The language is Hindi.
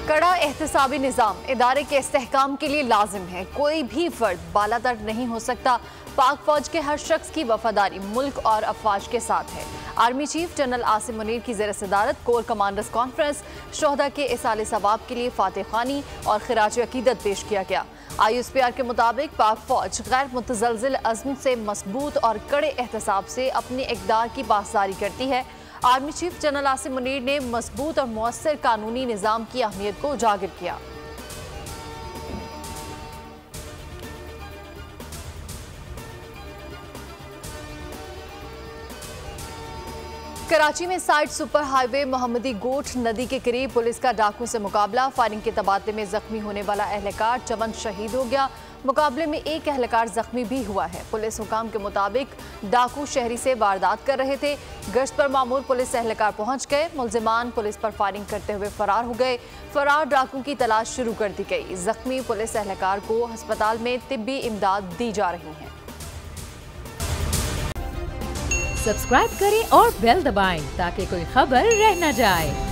कड़ा एहतसाबी निज़ाम इदारे के इस्तेहकाम के लिए लाजिम है। कोई भी फर्द बालातर नहीं हो सकता। पाक फौज के हर शख्स की वफादारी मुल्क और अफवाज के साथ है। Army chief general Asim Munir की ज़ेर सदारत कोर कमांडर्स कॉन्फ्रेंस शोहदा के इसाले सवाब के लिए फातह खानी और खिराज अकीदत पेश किया गया। IUSPR के मुताबिक पाक फौज गैर मुतज़लज़िल अज़्म से मजबूत और कड़े एहतसाब से अपनी इक़दार की पासदारी करती है। Army chief general Asim Munir ने मजबूत और मुअस्सर कानूनी निज़ाम की अहमियत को उजागर किया। कराची में साइड सुपर हाईवे मोहम्मदी गोट नदी के करीब पुलिस का डाकू से मुकाबला। फायरिंग के तबादले में जख्मी होने वाला एहलकार जवान शहीद हो गया। मुकाबले में एक एहलकार जख्मी भी हुआ है। पुलिस हुकाम के मुताबिक डाकू शहरी से वारदात कर रहे थे। गश्त पर मामूर पुलिस एहलकार पहुंच गए। मुल्जिमान पुलिस पर फायरिंग करते हुए फरार हो गए। फरार डाकू की तलाश शुरू कर दी गई। जख्मी पुलिस एहलकार को अस्पताल में तिब्बी इमदाद दी जा रही है। सब्सक्राइब करें और बेल दबाएं ताकि कोई खबर रह न जाए।